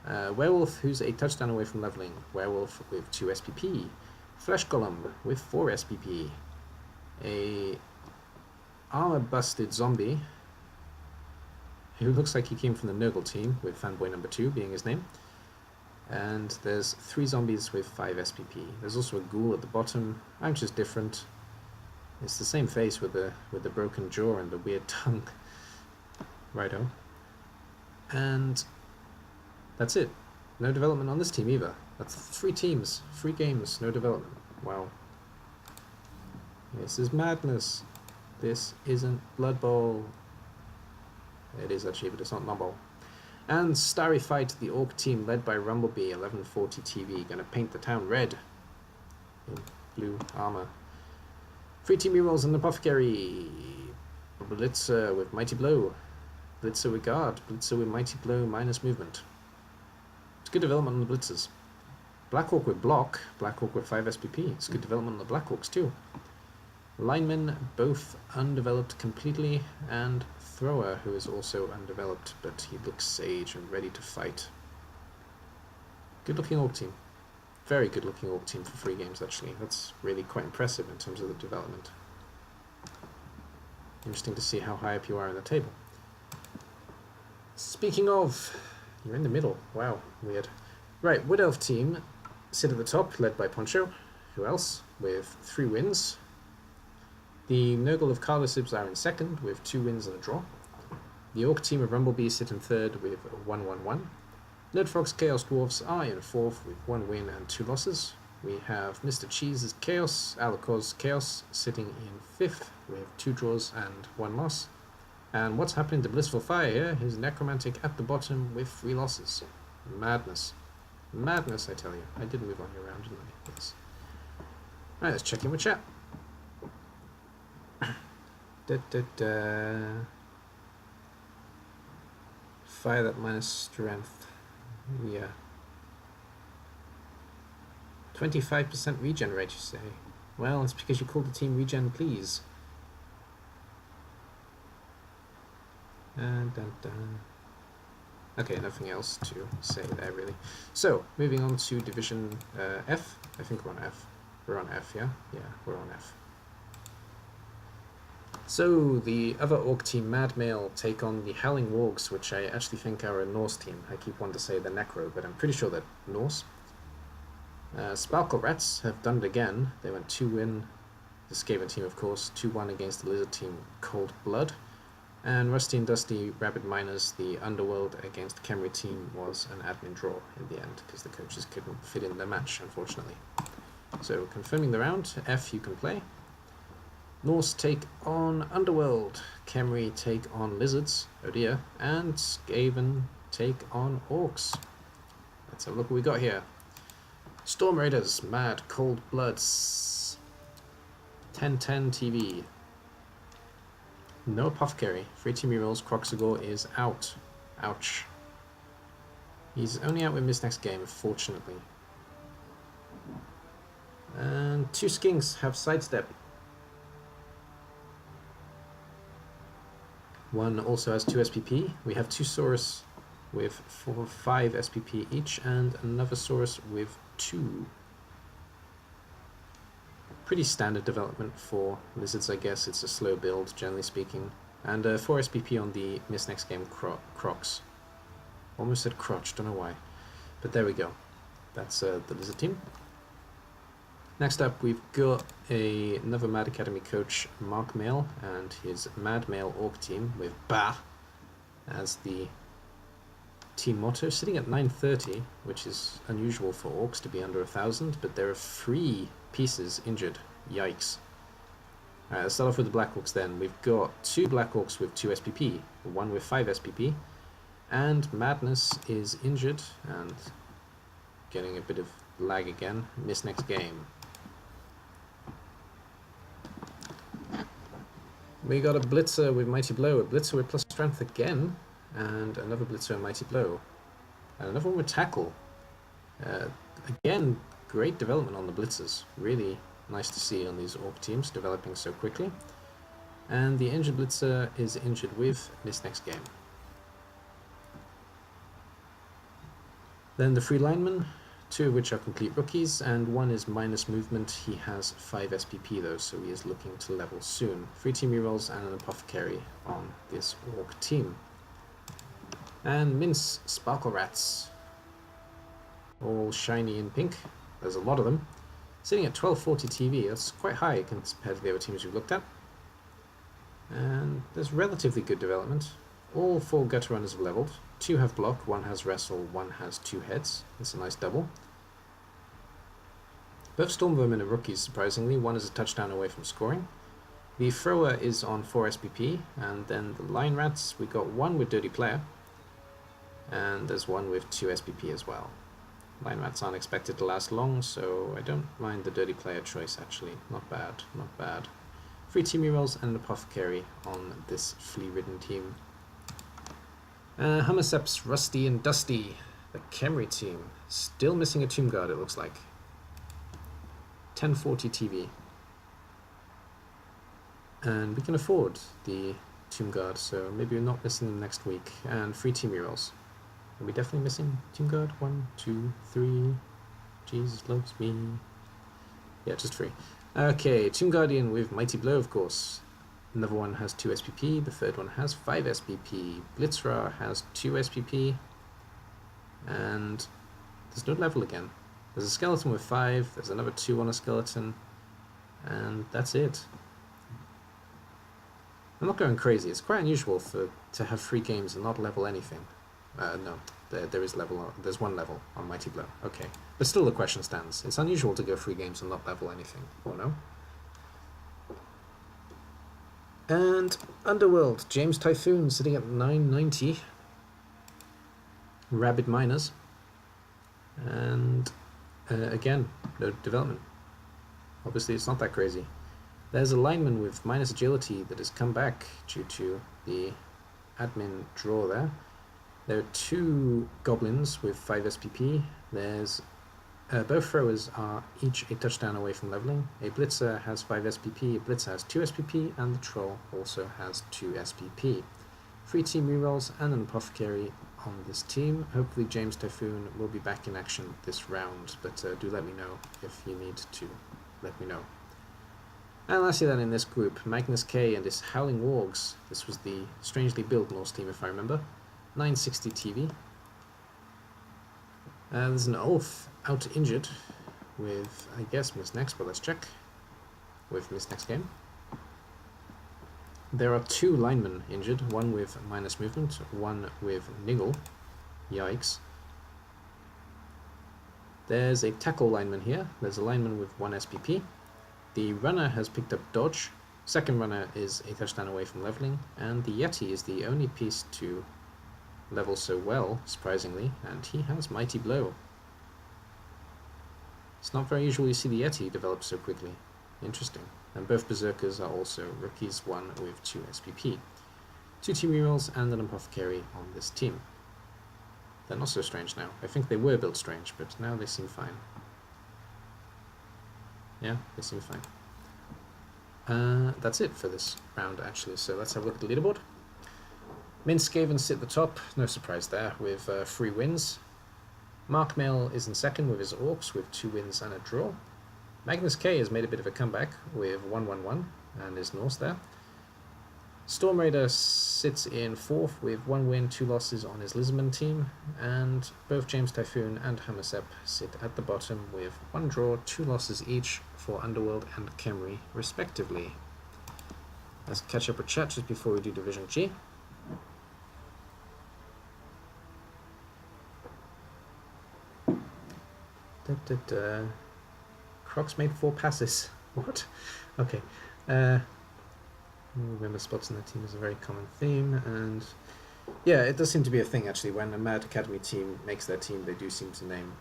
Werewolf, who's a touchdown away from leveling. Werewolf with 2 SPP. Flesh Golem with 4 SPP. A armor-busted zombie, who looks like he came from the Nurgle team, with Fanboy number 2 being his name. And there's 3 zombies with 5 SPP. There's also a ghoul at the bottom. I'm just different. It's the same face with the broken jaw and the weird tongue. Righto. And that's it. No development on this team either. That's 3 teams, 3 games, no development. Wow. This is madness. This isn't Blood Bowl. It is actually, but it's not Blood Bowl. And Starry Fight, the Orc team led by Rumblebee, 1140 TV, gonna paint the town red in blue armor. 3 team rerolls and Apothecary. Blitzer with Mighty Blow. Blitzer with Guard. Blitzer with Mighty Blow minus movement. It's good development on the Blitzers. Black Orc with Block. Black Orc with 5 SPP. It's good development on the Black Orcs too. Linemen, both undeveloped completely, and thrower, who is also undeveloped, but he looks sage and ready to fight. Good looking orc team. Very good looking orc team for 3 games actually. That's really quite impressive in terms of the development. Interesting to see how high up you are in the table. Speaking of, you're in the middle. Wow, weird. Right, Wood Elf team sit at the top, led by Poncho. Who else? With 3 wins. The Nurgle of Carlosibs are in second, with 2 wins and a draw. The Orc team of Rumblebee sit in third with 1-1-1. Nerdfrog's Chaos Dwarfs are in fourth with 1 win and 2 losses. We have Mr. Cheese's Chaos, Alacor's Chaos, sitting in fifth with 2 draws and 1 loss. And what's happening to Blissful Fire here is Necromantic at the bottom with 3 losses. Madness. Madness, I tell you. I did move on you around, didn't I? Yes. Alright, let's check in with chat. Fire that minus strength. Yeah. 25% regen rate, you say? Well, it's because you called the team Regen Please. Dun, dun. Okay, nothing else to say there, really. So, moving on to Division F. I think we're on F. We're on F, yeah? Yeah, we're on F. So, the other Orc team, Mad Male, take on the Howling Wargs, which I actually think are a Norse team. I keep wanting to say the Necro, but I'm pretty sure they're Norse. Sparkle Rats have done it again. They went 2-win, the Skaven team, of course, 2-1 against the Lizard team, Cold Blood. And Rusty and Dusty Rabid Miners, the Underworld against the Khemri team, was an admin draw in the end, because the coaches couldn't fit in their match, unfortunately. So, confirming the round, F you can play. Norse take on Underworld, Khemri take on Lizards, oh dear, and Skaven take on Orcs. Let's have a look what we got here. Storm Raiders, Mad Cold Bloods, 1010 TV. No Apothecary. 3 team rerolls. Croxagore is out. Ouch. He's only out with Miss next game, fortunately. And 2 Skinks have Sidestep. One also has 2 SPP. We have 2 Saurus with 5 SPP each, and another Saurus with 2. Pretty standard development for Lizards, I guess. It's a slow build, generally speaking. And 4 SPP on the Miss Next Game Crocs. Almost said crotch, don't know why. But there we go. That's the Lizard team. Next up, we've got another Mad Academy coach, Mark Mail, and his Mad Mail Orc team with Bah as the team motto, sitting at 930, which is unusual for Orcs to be under 1,000, but there are 3 pieces injured. Yikes. Alright, let's start off with the Black Orcs then. We've got 2 Black Orcs with 2 SPP, 1 with 5 SPP, and Madness is injured and getting a bit of lag again. Miss next game. We got a Blitzer with Mighty Blow, a Blitzer with plus strength again, and another Blitzer with Mighty Blow, and another one with Tackle. Again, great development on the Blitzers. Really nice to see on these Orc teams developing so quickly. And the injured Blitzer is injured with Miss next game. Then the 3 linemen, 2 of which are complete rookies, and 1 is minus movement. He has 5 SPP though, so he is looking to level soon. 3 team rerolls and an Apothecary on this Orc team. And Mince Sparkle Rats, all shiny in pink. There's a lot of them. Sitting at 1240 TV, that's quite high compared to the other teams we've looked at. And there's relatively good development. All 4 gutter runners have leveled. 2 have block, 1 has wrestle, 1 has 2 heads. That's a nice double. Both Stormvermin are rookies, surprisingly. 1 is a touchdown away from scoring. The thrower is on 4 SPP, and then the line rats, we got 1 with Dirty Player, and there's 1 with 2 SPP as well. Line rats aren't expected to last long, so I don't mind the Dirty Player choice actually. Not bad, not bad. 3 team rerolls and an Apothecary on this flea-ridden team. Hummerseps, Rusty and Dusty, the Khemri team. Still missing a Tomb Guard, it looks like. 1040 TV. And we can afford the Tomb Guard, so maybe we're not missing them next week. And free team rerolls. Are we definitely missing Tomb Guard? 1, 2, 3. Jesus loves me. Yeah, just free. Okay, Tomb Guardian with Mighty Blow, of course. Another one has 2 SPP, the third one has 5 SPP. Blitzra has 2 SPP. And there's no level again. There's a skeleton with 5, there's another 2 on a skeleton. And that's it. I'm not going crazy. It's quite unusual to have 3 games and not level anything. No, there is level. There's 1 level on Mighty Blow. Okay, but still the question stands. It's unusual to go 3 games and not level anything, or no? And Underworld, James Typhoon sitting at 990. Rabid Miners. And again, no development. Obviously, it's not that crazy. There's a lineman with minus agility that has come back due to the admin draw there. There are 2 goblins with 5 SPP. There's both throwers are each a touchdown away from leveling. A blitzer has 5 SPP, a blitzer has 2 SPP, and the troll also has 2 SPP. 3 team rerolls and an apothecary on this team. Hopefully James Typhoon will be back in action this round, but do let me know if you need to let me know. And lastly then in this group, Magnus K and his Howling Wargs. This was the strangely built Norse team if I remember. 960 TV. There's an Ulf out injured with, I guess, Miss Next, but let's check with Miss Next game. There are 2 linemen injured, one with minus movement, one with niggle. Yikes. There's a tackle lineman here. There's a lineman with 1 SPP. The runner has picked up dodge. Second runner is a touchdown away from leveling, and the Yeti is the only piece to level so well, surprisingly, and he has Mighty Blow. It's not very usual you see the Yeti develop so quickly. Interesting. And both Berserkers are also rookies, one with 2 SPP. 2 team rerolls and an apothecary on this team. They're not so strange now. I think they were built strange, but now they seem fine. Yeah, they seem fine. That's it for this round, actually, so let's have a look at the leaderboard. Minskaven sit at the top, no surprise there, with 3 wins. Mark Mail is in second with his Orcs with 2 wins and a draw. Magnus K has made a bit of a comeback with 1-1-1 and is Norse there. Storm Raider sits in 4th with 1 win, 2 losses on his Lisbon team, and both James Typhoon and Hamasep sit at the bottom with 1 draw, 2 losses each for Underworld and Khemri respectively. Let's catch up with chat just before we do Division G. Crocs made 4 passes. What? Okay. Remember spots in the team is a very common theme, and yeah, it does seem to be a thing actually. When a Mad Academy team makes their team, they do seem to name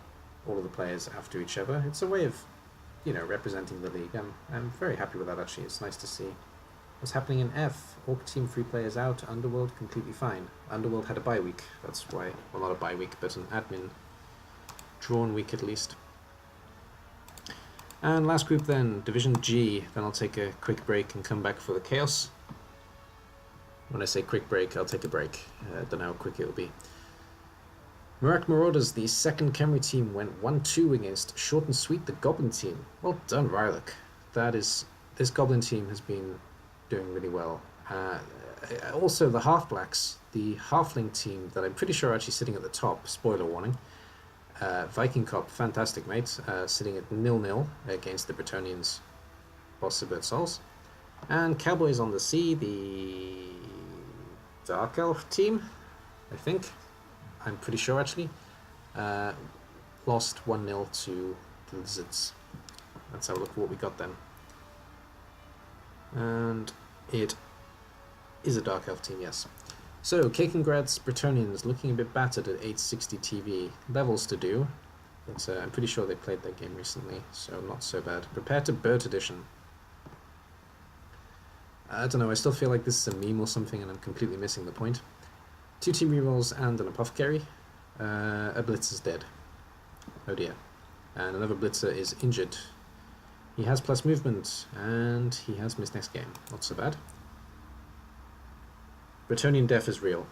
all of the players after each other. It's a way of, you know, representing the league. I'm very happy with that actually. It's nice to see. What's happening in F? Orc team 3 players out. Underworld completely fine. Underworld had a bye week. That's why, well, not a bye week, but an admin drawn week at least. And last group then, Division G. Then I'll take a quick break and come back for the Chaos. When I say quick break, I'll take a break. I don't know how quick it will be. Murak Marauders, the second Khemri team, went 1-2 against Short and Sweet, the Goblin team. Well done, Rylok. This Goblin team has been doing really well. Also, the Half-Blacks, the Halfling team that I'm pretty sure are actually sitting at the top, spoiler warning. Viking Cop, fantastic mate, sitting at 0-0 against the Bretonians, Boss of Souls. And Cowboys on the Sea, the Dark Elf team, I think. I'm pretty sure actually. Lost 1-0 to the Lizards. Let's have a look at what we got then. And it is a Dark Elf team, yes. So, Kakengrad's Bretonians looking a bit battered at 860 TV. Levels to do, but I'm pretty sure they played their game recently, so not so bad. Prepare to Bird Edition. I don't know, I still feel like this is a meme or something and I'm completely missing the point. 2 team rerolls and an apothecary. A blitz is dead. Oh dear. And another blitzer is injured. He has plus movement, and he has missed next game. Not so bad. Bretonian death is real.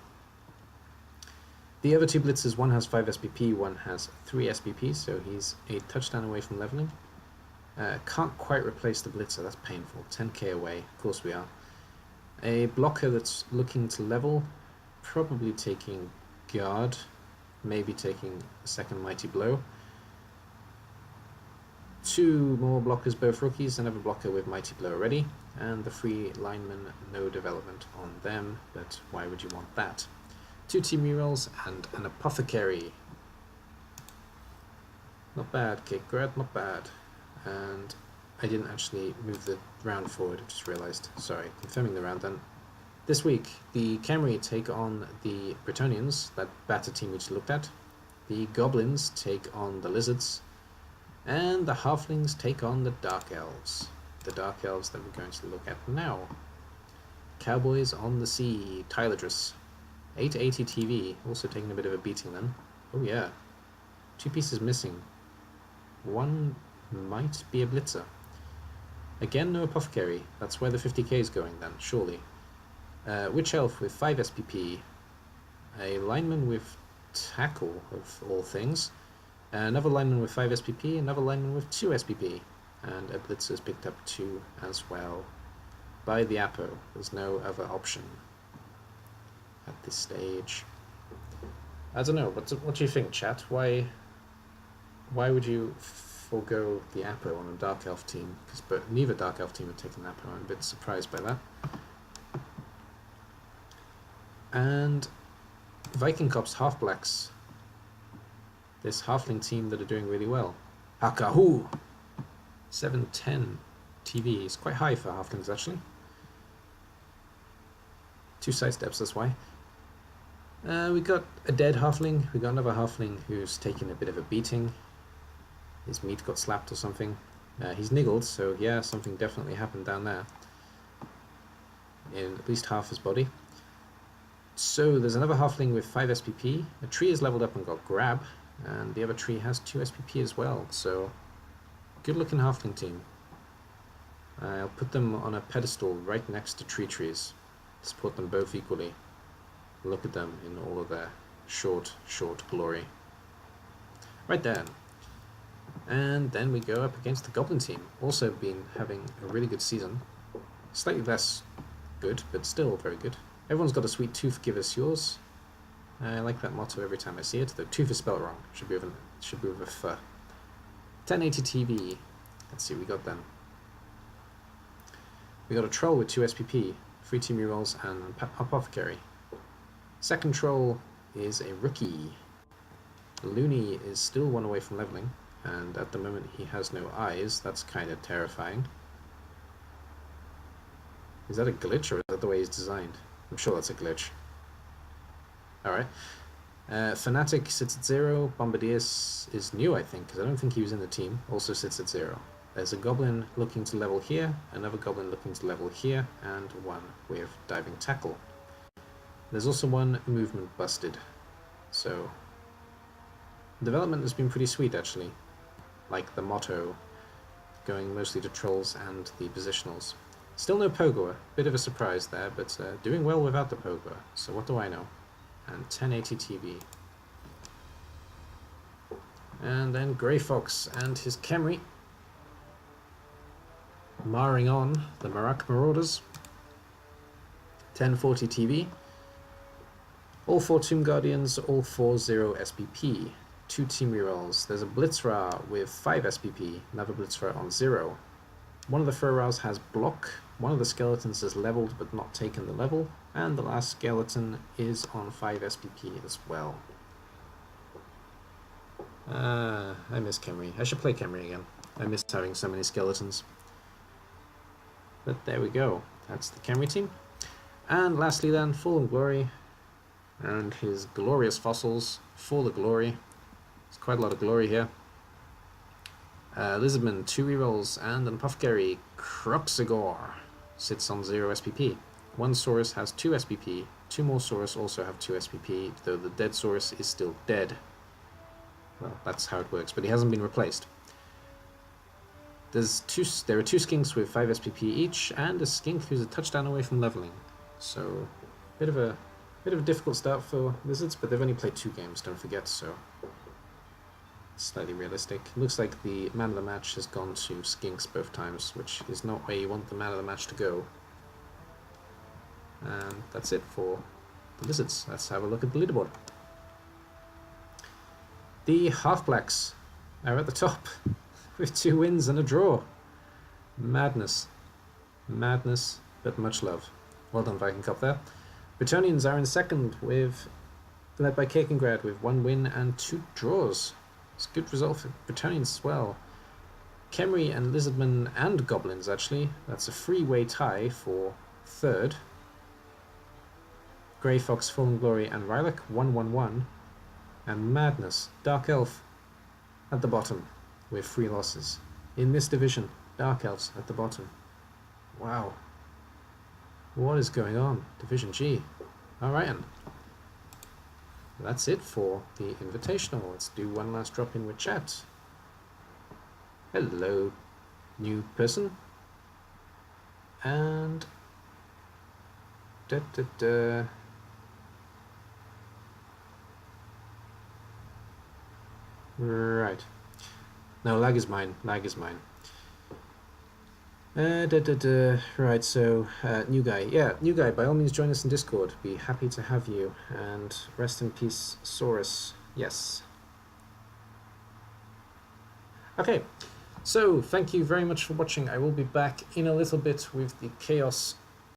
The other two blitzers, one has 5 SPP, one has 3 SPP, so he's a touchdown away from leveling. Can't quite replace the blitzer, that's painful. 10k away, of course we are. A blocker that's looking to level, probably taking guard, maybe taking a second mighty blow. 2 more blockers, both rookies, another blocker with mighty blow already, and the 3 linemen, no development on them, but why would you want that? 2 team rerolls and an apothecary. Not bad, kick grad, not bad. And I didn't actually move the round forward, I just realised. Sorry, confirming the round then. This week, the Camry take on the Bretonians, that batter team we just looked at. The Goblins take on the Lizards. And the Halflings take on the Dark Elves. The Dark Elves that we're going to look at now. Cowboys on the Sea, Tyladris. 880 TV, also taking a bit of a beating then. Oh yeah. 2 pieces missing. 1 might be a blitzer. Again, no apothecary. That's where the 50k is going then, surely. Witch Elf with 5 SPP. A lineman with tackle, of all things. Another lineman with 5 SPP, another lineman with 2 SPP. And a blitzer's picked up 2 as well. By the Apo, there's no other option at this stage. I don't know, what do you think, chat? Why would you forego the Apo on a Dark Elf team? Because neither Dark Elf team have taken Apo. I'm a bit surprised by that. And Viking Cops Half-Blacks. This Halfling team that are doing really well. Hakahu! 710 TV is quite high for Halflings actually. 2 side steps, that's why. We got a dead halfling, we got another halfling who's taken a bit of a beating. His meat got slapped or something. He's niggled, so yeah, something definitely happened down there. In at least half his body. So there's another halfling with 5 SPP. A tree is leveled up and got grab, and the other tree has 2 SPP as well, so good looking halfling team. I'll put them on a pedestal right next to trees. Support them both equally. Look at them in all of their short glory. Right there. And then we go up against the Goblin team. Also been having a really good season. Slightly less good, but still very good. Everyone's got a sweet tooth, give us yours. I like that motto every time I see it. The tooth is spelled wrong. Should be with a f. 1080 TV. Let's see what we got then. We got a troll with 2 SPP, 3 team rerolls, and an apothecary. Second troll is a rookie. Looney is still 1 away from leveling, and at the moment he has no eyes. That's kind of terrifying. Is that a glitch, or is that the way he's designed? I'm sure that's a glitch. Alright. Fnatic sits at 0. Bombardiers is new, I think, because I don't think he was in the team. Also sits at 0. There's a goblin looking to level here, another goblin looking to level here, and 1 with diving tackle. There's also 1 movement busted. So, development has been pretty sweet, actually. Like the motto, going mostly to trolls and the positionals. Still no Pogoer, bit of a surprise there, but doing well without the Pogoer, so what do I know? And 1080 TV. And then Grey Fox and his Camry. Marring on the Marak Marauders. 1040 TV. All 4 Tomb Guardians, all 4 0 SPP. 2 team rerolls. There's a Blitzra with 5 SPP, another Blitzra on 0. One of the Furrows has block, one of the skeletons is leveled but not taken the level, and the last skeleton is on 5 SPP as well. I miss Camry. I should play Camry again. I miss having so many skeletons. But there we go. That's the Camry team. And lastly then, Fallen Glory and his glorious fossils for the glory. There's quite a lot of glory here. Lizardman, 2 rerolls, and an apothecary. Croxagore sits on 0 SPP. 1 Saurus has 2 SPP. 2 more Saurus also have 2 SPP, though the dead Saurus is still dead. Well, that's how it works, but he hasn't been replaced. There are two skinks with 5 SPP each, and a skink who's a touchdown away from leveling. So, bit of a difficult start for Lizards, but they've only played 2 games, don't forget, so slightly realistic. Looks like the man of the match has gone to skinks both times, which is not where you want the man of the match to go. And that's it for the Lizards. Let's have a look at the leaderboard. The Half-Blacks are at the top with 2 wins and a draw. Madness. Madness, but much love. Well done, Viking Cup there. Bretonians are in second, led by Kakengrad with 1 win and 2 draws. It's a good result for Bretonians as well. Kemri and Lizardmen and Goblins, actually. That's a 3-way tie for third. Grey Fox, Fallen Glory and Rylock, 1-1-1. And Madness, Dark Elf, at the bottom with 3 losses. In this division, Dark Elves at the bottom. Wow. What is going on? Division G. Alright, and that's it for the Invitational. Let's do one last drop in with chat. Hello, new person. And right. No, lag is mine. Lag is mine. Right, so, new guy. Yeah, new guy, by all means join us in Discord. Be happy to have you. And rest in peace, Saurus. Yes. Okay, so thank you very much for watching. I will be back in a little bit with the Chaos